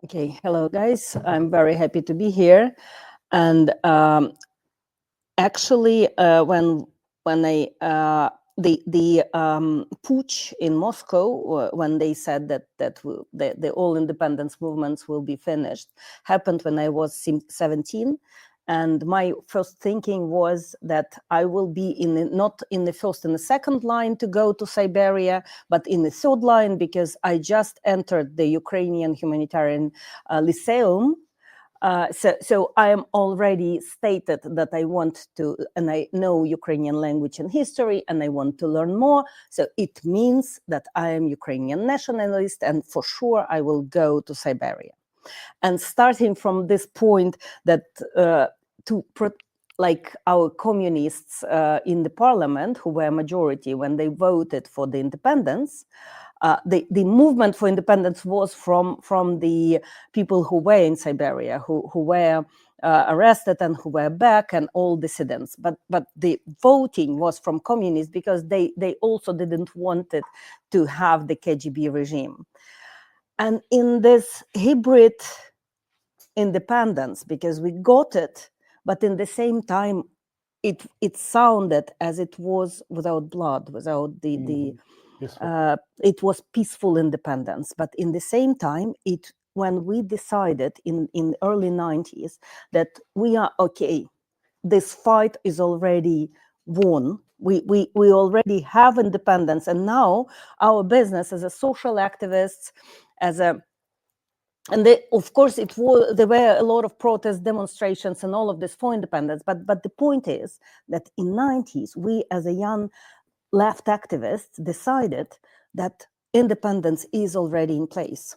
Okay, hello guys. I'm very happy to be here. And actually, when the putsch in Moscow, when they said that the all independence movements will be finished, happened when I was 17. And my first thinking was that I will be not in the first and the second line to go to Siberia, but in the third line, because I just entered the Ukrainian Humanitarian Lyceum. So I am already stated that I want to, and I know Ukrainian language and history, and I want to learn more. So it means that I am Ukrainian nationalist, and for sure I will go to Siberia. And starting from this point that like our communists in the parliament, who were majority when they voted for the independence, the movement for independence was from the people who were in Siberia, who were arrested and who were back, and all dissidents. But the voting was from communists, because they also didn't want it to have the KGB regime. And in this hybrid independence, because we got it, but in the same time, it sounded as it was without blood, without it was peaceful independence. But in the same time, when we decided in early 90s that we are okay, this fight is already won. We already have independence, and now our business as a social activists, and of course, there were a lot of protest demonstrations and all of this for independence. But the point is that in 90s, we as a young left activists decided that independence is already in place.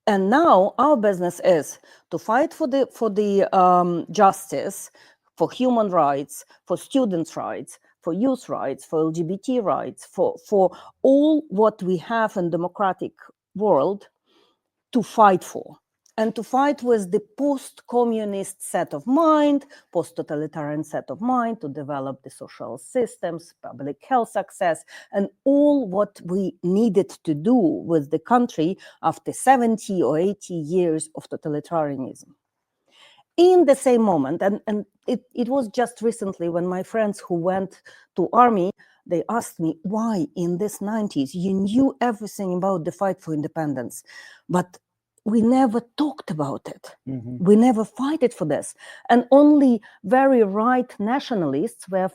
And now our business is to fight for the justice, for human rights, for students' rights, for youth rights, for LGBT rights, for all what we have in democratic world to fight for, and to fight with the post-communist set of mind, post-totalitarian set of mind, to develop the social systems, public health access, and all what we needed to do with the country after 70 or 80 years of totalitarianism. In the same moment, and it was just recently when my friends who went to army, they asked me, why in this 90s you knew everything about the fight for independence, but we never talked about it. We never fought for this. And only very right nationalists were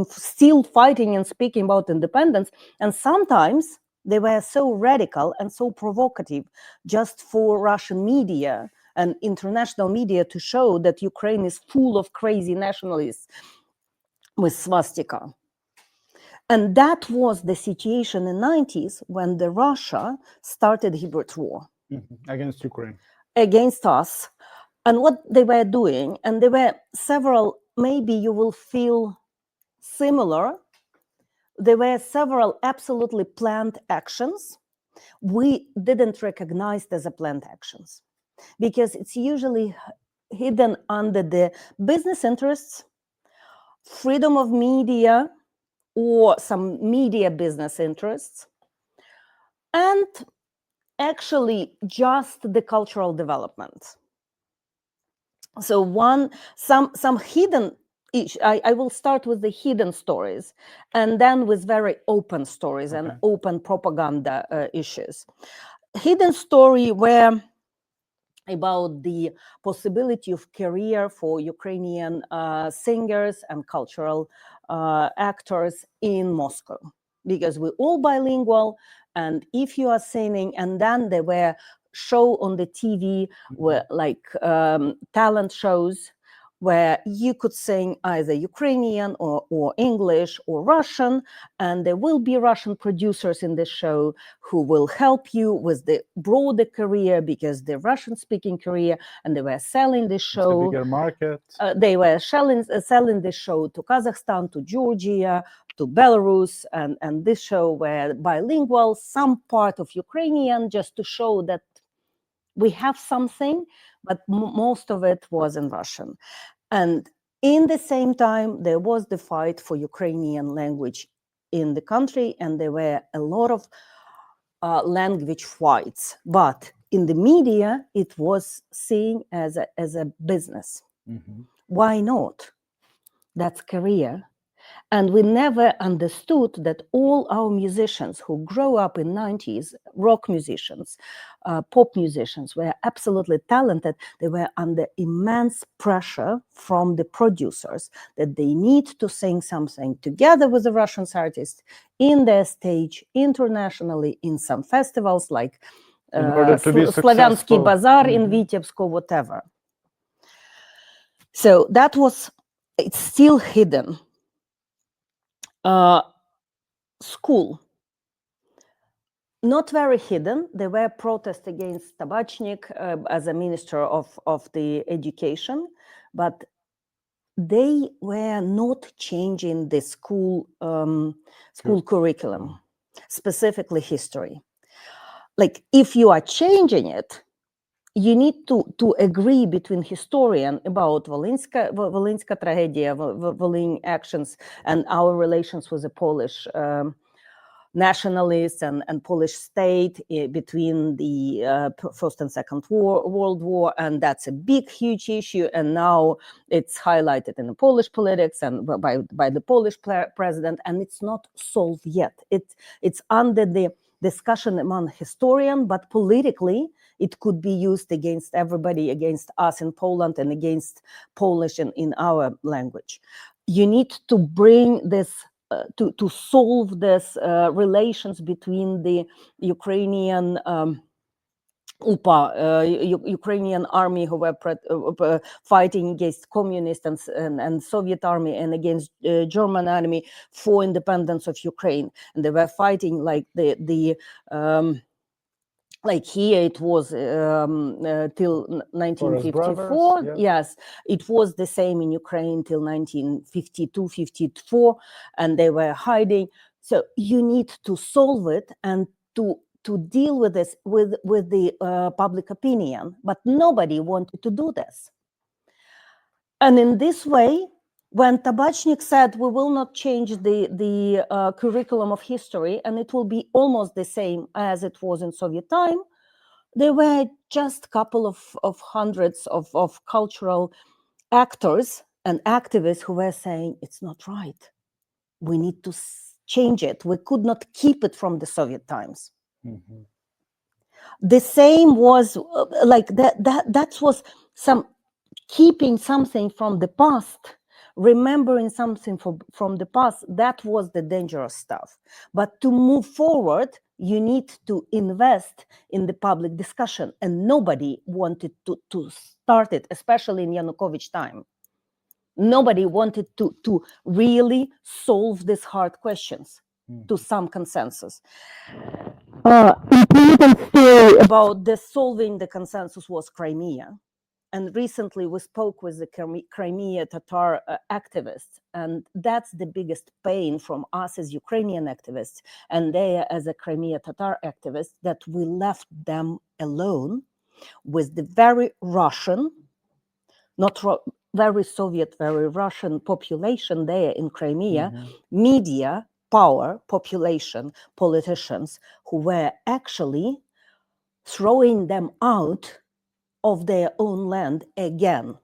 still fighting and speaking about independence. And sometimes they were so radical and so provocative just for Russian media and international media to show that Ukraine is full of crazy nationalists with swastika. And that was the situation in the 90s when the Russia started hybrid war. Against Ukraine. Against us. And what they were doing, and there were several, maybe you will feel similar, there were several absolutely planned actions. We didn't recognize as a planned actions, because it's usually hidden under the business interests, freedom of media, or some media business interests, and actually just the cultural development. So some hidden, I will start with the hidden stories, and then with very open stories and open propaganda issues. Hidden story were about the possibility of career for Ukrainian singers and cultural actors in Moscow, because we're all bilingual. And if you are singing, and then there were show on the TV where like talent shows where you could sing either Ukrainian or English or Russian, and there will be Russian producers in the show who will help you with the broader career, because the Russian-speaking career, and they were selling the show. It's a bigger market. They were selling the show to Kazakhstan, to Georgia, to Belarus, and this show were bilingual, some part of Ukrainian, just to show that we have something, but most of it was in Russian. And in the same time, there was the fight for Ukrainian language in the country, and there were a lot of language fights. But in the media, it was seen as a business. Why not? That's career. And we never understood that all our musicians who grow up in 90s, rock musicians, pop musicians, were absolutely talented. They were under immense pressure from the producers that they need to sing something together with the Russian artists in their stage, internationally, in some festivals like Slaviansky Bazaar in Vitebsk, whatever. So that was, it's still hidden. School, not very hidden. There were protests against Tabachnik as a minister of the education, but they were not changing the school curriculum, specifically history. Like, if you are changing it, you need to agree between historian about Volynska tragedia, Volyn actions, and our relations with the Polish nationalists and Polish state between the First and Second World War, and that's a big, huge issue. And now it's highlighted in the Polish politics and by the Polish president, and it's not solved yet. It's under the discussion among historians, but politically, it could be used against everybody, against us in Poland and against Polish in our language. You need to bring this, to solve this relations between the Ukrainian UPA, Ukrainian army who were fighting against communists and Soviet army and against German army for independence of Ukraine. And they were fighting like like here it was till 1954. Yeah. Yes, it was the same in Ukraine till 1952, 54, and they were hiding. So you need to solve it and to deal with this with the public opinion, but nobody wanted to do this. And in this way, when Tabachnik said we will not change the curriculum of history and it will be almost the same as it was in Soviet time, there were just a couple of hundreds of cultural actors and activists who were saying it's not right. We need to change it. We could not keep it from the Soviet times. The same was like that was some keeping something from the past, remembering something from the past. That was the dangerous stuff. But to move forward, you need to invest in the public discussion, and nobody wanted to start it, especially in Yanukovych time. Nobody wanted to really solve these hard questions to some consensus. Important story about the solving the consensus was Crimea. And recently we spoke with the Crimea Tatar activists, and that's the biggest pain from us as Ukrainian activists and they as a Crimea Tatar activists, that we left them alone with the very Russian, not very Soviet, very Russian population there in Crimea, media, power, population, politicians who were actually throwing them out of their own land again.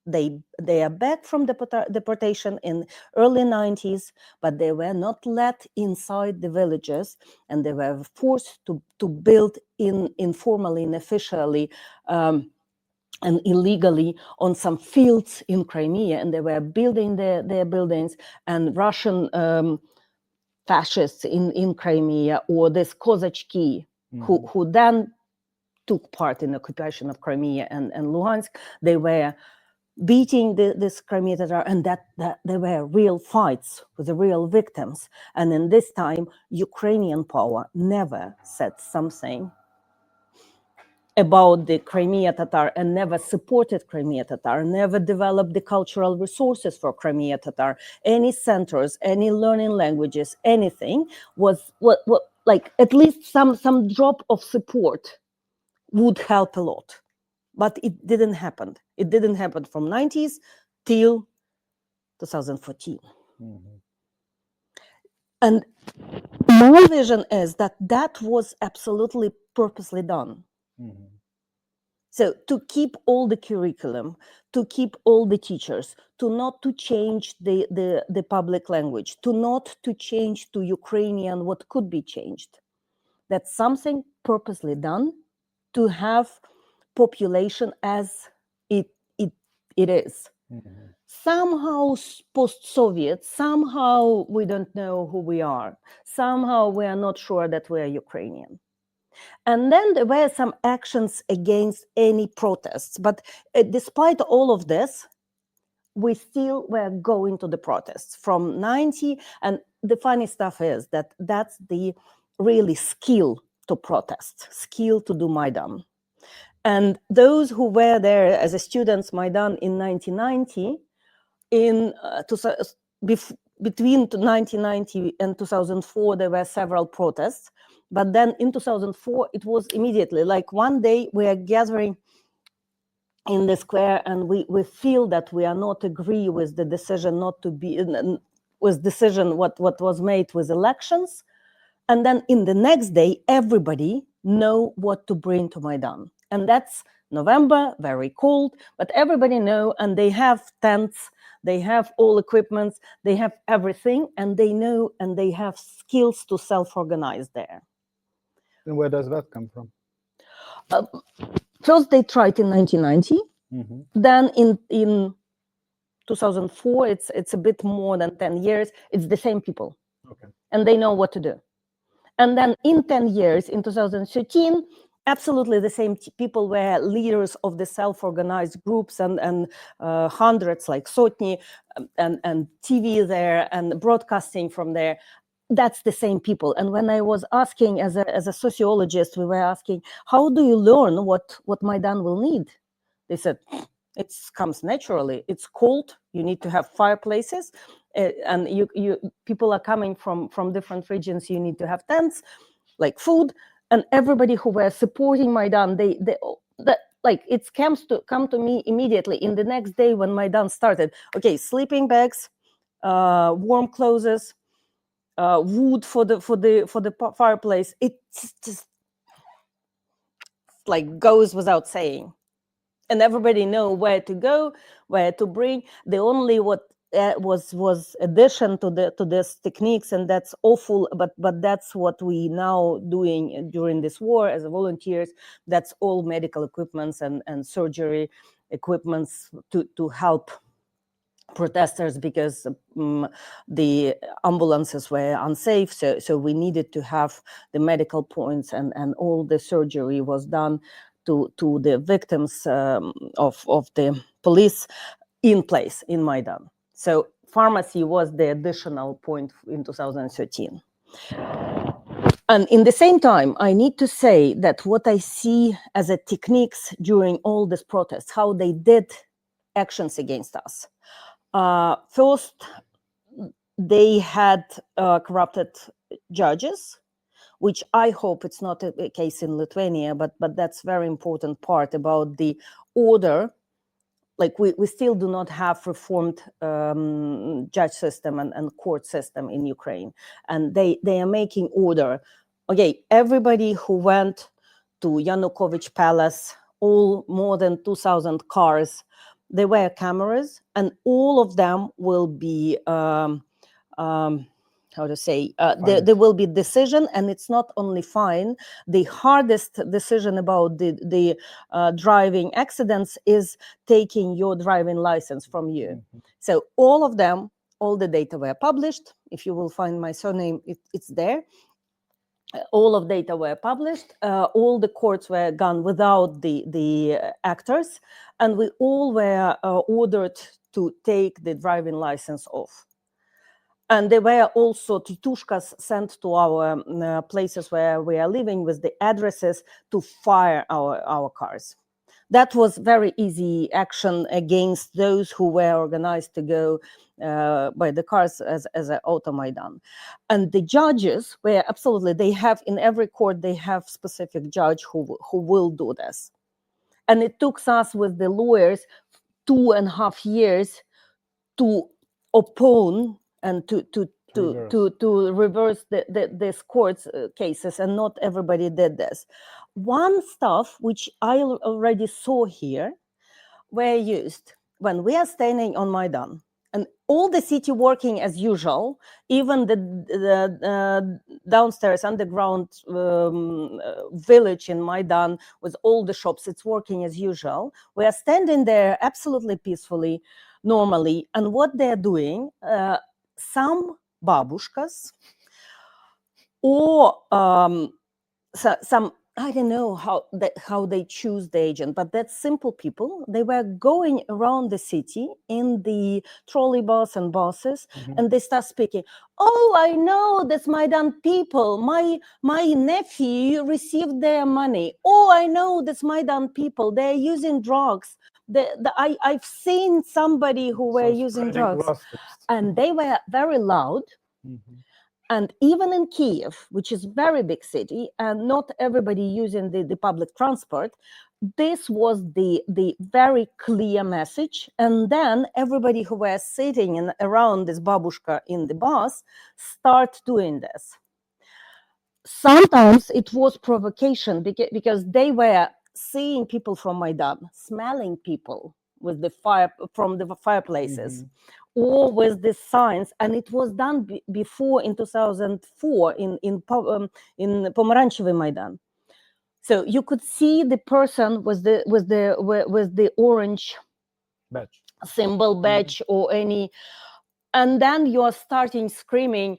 They are back from deportation in early 90s, but they were not let inside the villages, and they were forced to build informally and officially and illegally on some fields in Crimea, and they were building their buildings, and Russian fascists in Crimea, or this Kozachki, who then took part in the occupation of Crimea and Luhansk, they were beating this Crimea Tatar, and that there were real fights with the real victims. And in this time, Ukrainian power never said something about the Crimea Tatar and never supported Crimea Tatar, never developed the cultural resources for Crimea Tatar, any centers, any learning languages, anything was what like at least some drop of support would help a lot. But it didn't happen. It didn't happen from 90s till 2014. And my vision is that was absolutely purposely done. Mhm. So to keep all the curriculum, to keep all the teachers, to not to change the public language, to not to change to Ukrainian what could be changed. That's something purposely done to have population as it is. Mhm. Somehow post-Soviet, somehow we don't know who we are. Somehow we are not sure that we are Ukrainian. And then there were some actions against any protests. But despite all of this, we still were going to the protests from 90. And the funny stuff is that that's the really skill to protest, skill to do Maidan. And those who were there as a students Maidan in 1990, between 1990 and 2004, there were several protests. But then in 2004, it was immediately, like one day we are gathering in the square and we feel that we are not agree with the decision not to be, with decision what was made with elections. And then in the next day, everybody know what to bring to Maidan. And that's November, very cold, but everybody know, and they have tents, they have all equipments, they have everything, and they know, and they have skills to self-organize there. And where does that come from? First, they tried in 1990. Mhm. Then in 2004, it's a bit more than 10 years. It's the same people. Okay. And they know what to do. And then in 10 years, in 2013, absolutely the same people were leaders of the self-organized groups and hundreds like Sotny and TV there and broadcasting from there. That's the same people. And when I was asking as a sociologist, we were asking, how do you learn what Maidan will need? They said, it comes naturally. It's cold. You need to have fireplaces. And you people are coming from different regions. You need to have tents, like food, and everybody who were supporting Maidan, like it come to me immediately in the next day when Maidan started. Okay, sleeping bags, warm clothes, wood for the fireplace. It's just like goes without saying. And everybody know where to go, where to bring. The only what was addition to this techniques, and that's awful. But that's what we now doing during this war as volunteers. That's all medical equipments and surgery equipments to help protesters because the ambulances were unsafe. So we needed to have the medical points and all the surgery was done to the victims of the police in place in Maidan. So pharmacy was the additional point in 2013. And in the same time, I need to say that what I see as a techniques during all these protests, how they did actions against us. First, they had corrupted judges, which I hope it's not a case in Lithuania, but that's very important part about the order. Like we still do not have reformed judge system and court system in Ukraine. And they are making order. Okay, everybody who went to Yanukovych Palace, all more than 2,000 cars, there were cameras, and all of them will be how to say, there will be decision, and it's not only fine. The hardest decision about the driving accidents is taking your driving license from you. Mm-hmm. So all of them, all the data were published. If you will find my surname, it's there. All of data were published. All the courts were gone without the actors, and we all were ordered to take the driving license off. And there were also titushkas sent to our places where we are living with the addresses to fire our cars. That was very easy action against those who were organized to go by the cars as an Automaidan. And the judges were absolutely, they have in every court, they have specific judge who will do this. And it took us with the lawyers 2.5 years to oppose and to reverse these court cases, and not everybody did this. one stuff which I already saw here were used when we are standing on Maidan and all the city working as usual, even the downstairs underground village in Maidan with all the shops, it's working as usual. We are standing there absolutely peacefully, normally. And what they're doing, some babushkas or some, I don't know how they choose the agent, but that's simple people. They were going around the city in the trolleybus and buses, and they start speaking. Oh, I know this Maidan people. My nephew received their money. Oh, I know this Maidan people. They're using drugs. I've seen somebody who were using drugs, and they were very loud. And even in Kiev, which is a very big city, and not everybody using the public transport, this was the very clear message. And then everybody who was sitting around this babushka in the bus start doing this. Sometimes it was provocation because they were seeing people from Maidan, smelling people with the fire from the fireplaces. Or with the signs, and it was done before in 2004 in Pomeranchevy Maidan. So you could see the person with the orange Badge. symbol badge or any, and then you are starting screaming,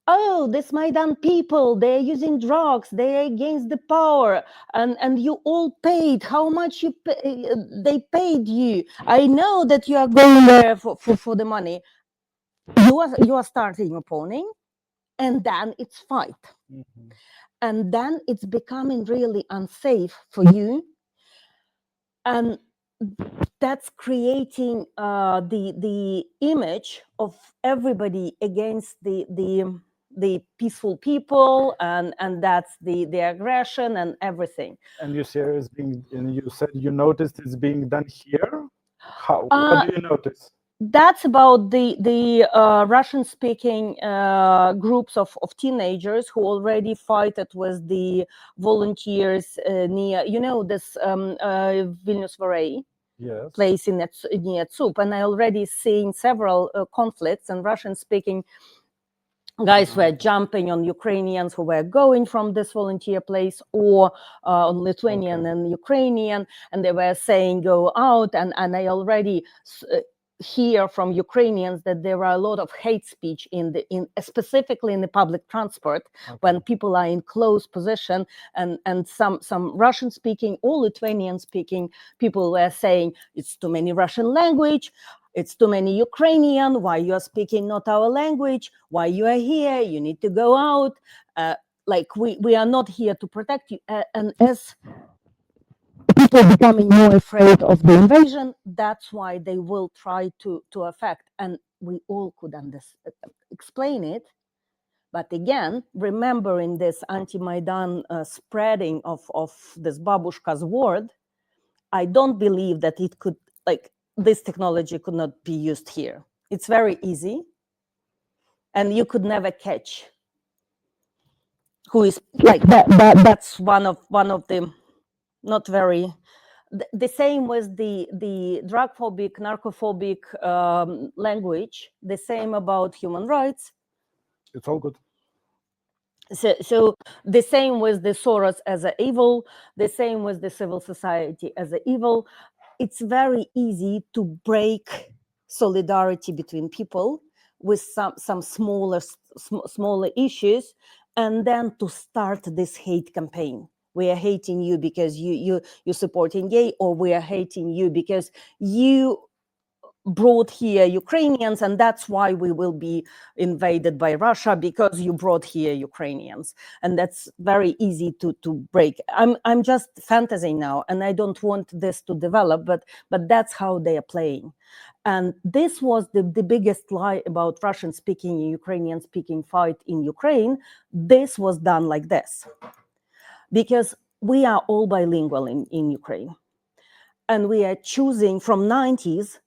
oh, this Maidan people, they're using drugs, they're against the power, and you all paid, how much they paid you. I know that you are going there for the money. You are starting opposing, and then it's fight. And then it's becoming really unsafe for you. And that's creating the image of everybody against the peaceful people, and that's the aggression and everything. And you see it's being, and you said you noticed it's being done here. What do you notice? That's about the Russian-speaking groups of teenagers who already fight it with the volunteers near, this Vilnius Varai. Yes. Place near Tsup, and I already seen several conflicts, and Russian-speaking guys were jumping on Ukrainians who were going from this volunteer place, or on Lithuanian and Ukrainian, and they were saying go out, and I already hear from Ukrainians that there are a lot of hate speech specifically in the public transport when people are in close position, and some Russian speaking or Lithuanian speaking people were saying it's too many Russian language, it's too many Ukrainian, why you are speaking not our language, why you are here, you need to go out, like we are not here to protect you. And as people becoming more afraid of the invasion, that's why they will try to affect, and we all could explain it. But again, remembering this anti-Maidan spreading of this babushka's word, I don't believe that it could, like, this technology could not be used here. It's very easy, and you could never catch who is like that. That's one of the not very. The same with the drug-phobic, narcophobic language. The same about human rights. It's all good. So the same with the Soros as an evil. The same with the civil society as an evil. It's very easy to break solidarity between people with some smaller issues, and then to start this hate campaign. We are hating you because you're supporting gay, or we are hating you because you brought here Ukrainians, and that's why we will be invaded by Russia, because you brought here Ukrainians. And that's very easy to break. I'm just fantasizing now, and I don't want this to develop, but that's how they are playing. And this was the biggest lie about Russian-speaking and Ukrainian-speaking fight in Ukraine. This was done like this, because we are all bilingual in Ukraine, and we are choosing from 90s.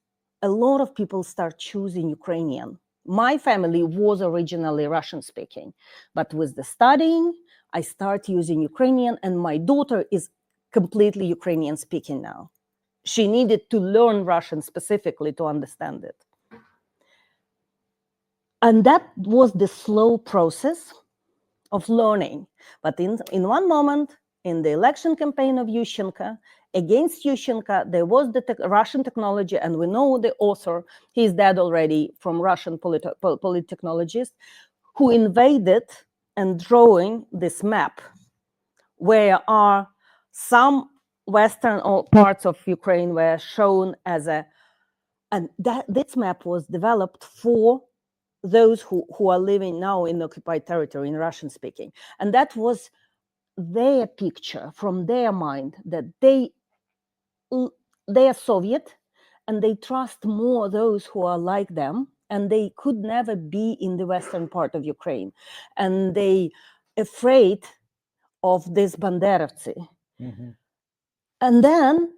A lot of people start choosing Ukrainian. My family was originally Russian speaking, but with the studying, I start using Ukrainian, and my daughter is completely Ukrainian speaking now. She needed to learn Russian specifically to understand it. And that was the slow process of learning. But in one moment, in the election campaign of Yushchenko, against Yushchenko, there was the Russian technology, and we know the author, he's dead already, from Russian polittechnologist, who invaded and drawing this map, where are some Western parts of Ukraine were shown as and this map was developed for those who are living now in occupied territory, in Russian speaking. And that was their picture from their mind, that they are Soviet and they trust more those who are like them, and they could never be in the western part of Ukraine. And they afraid of this Banderovцы. Mm-hmm. And then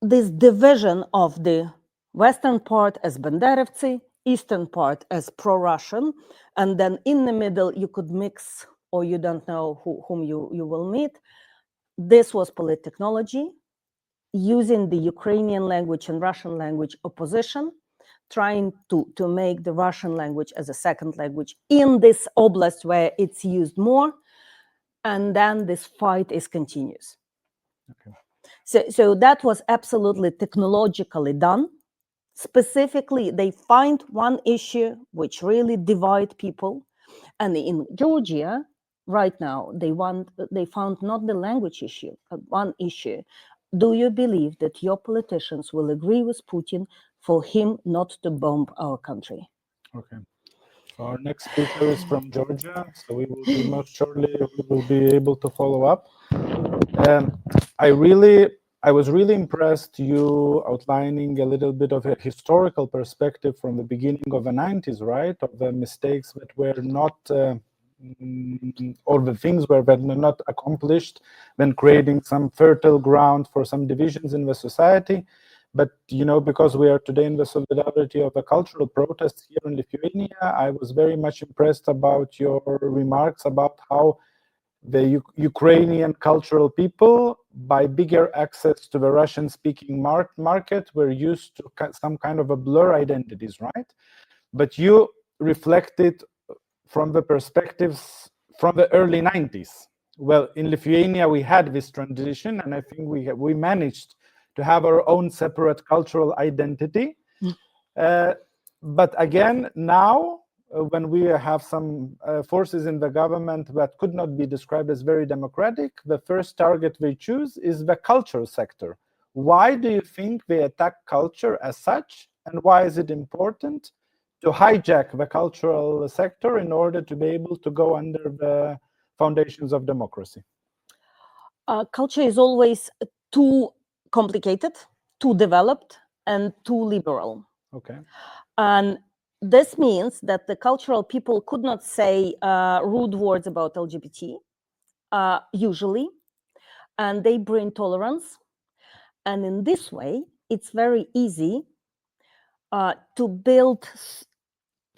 this division of the western part as Banderovцы, eastern part as pro-Russian, and then in the middle you could mix, or you don't know whom you will meet. This was polittechnology, using the Ukrainian language and Russian language opposition, trying to make the Russian language as a second language in this oblast where it's used more, and then this fight is continuous. Okay. So that was absolutely technologically done. Specifically, they find one issue which really divide people. And in Georgia, right now, they found not the language issue, but one issue. Do you believe that your politicians will agree with Putin for him not to bomb our country? Okay. So our next speaker is from Georgia, so we will be most surely able to follow up. I was really impressed you outlining a little bit of a historical perspective from the beginning of the 90s, right? Of the mistakes that were not, or the things that were not accomplished when creating some fertile ground for some divisions in the society. But, because we are today in the solidarity of the cultural protests here in Lithuania, I was very much impressed about your remarks about how the Ukrainian cultural people, by bigger access to the Russian-speaking market, were used to some kind of a blur identities, right? But you reflected from the perspectives from the early 90s. Well, in Lithuania, we had this transition, and I think we managed to have our own separate cultural identity. But again, now, when we have some forces in the government that could not be described as very democratic, the first target they choose is the cultural sector. Why do you think they attack culture as such? And why is it important to hijack the cultural sector in order to be able to go under the foundations of democracy? Culture is always too complicated, too developed, and too liberal. Okay. And this means that the cultural people could not say rude words about LGBT, usually, and they bring tolerance. And in this way, it's very easy to build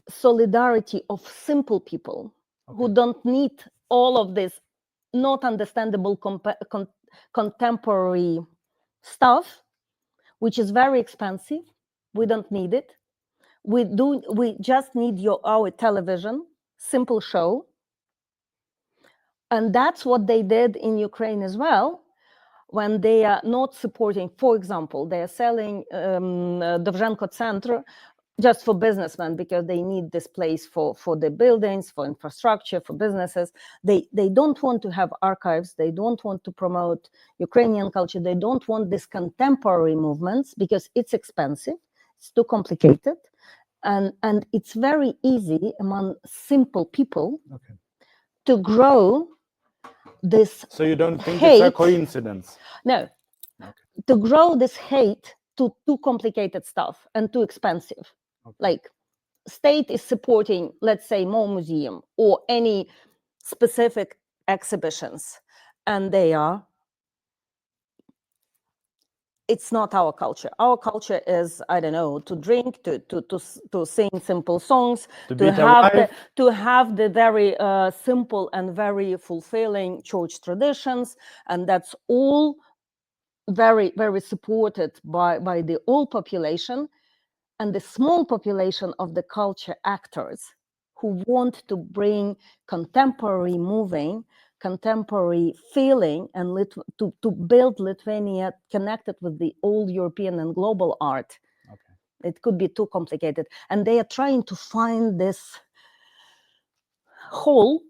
solidarity of simple people who don't need all of this not understandable contemporary stuff, which is very expensive. We don't need it. We just need our television, simple show. And that's what they did in Ukraine as well, when they are not supporting, for example, they are selling Dovzhenko Center just for businessmen, because they need this place for the buildings, for infrastructure, for businesses. They don't want to have archives. They don't want to promote Ukrainian culture. They don't want these contemporary movements because it's expensive. It's too complicated. And it's very easy among simple people to grow this. So you don't think hate. It's a coincidence? No. To grow this hate to too complicated stuff and too expensive. Like state is supporting, let's say, more museum or any specific exhibitions, and they are it's not our culture. Our culture is, I don't know, to drink, to sing simple songs, to have the very simple and very fulfilling church traditions, and that's all very, very supported by the old population, and the small population of the culture actors who want to bring contemporary moving, contemporary feeling, and to build Lithuania connected with the old European and global art. Okay. It could be too complicated. And they are trying to find this hole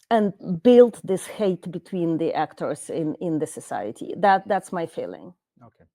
and build this hate between the actors in the society. That's my feeling. Okay.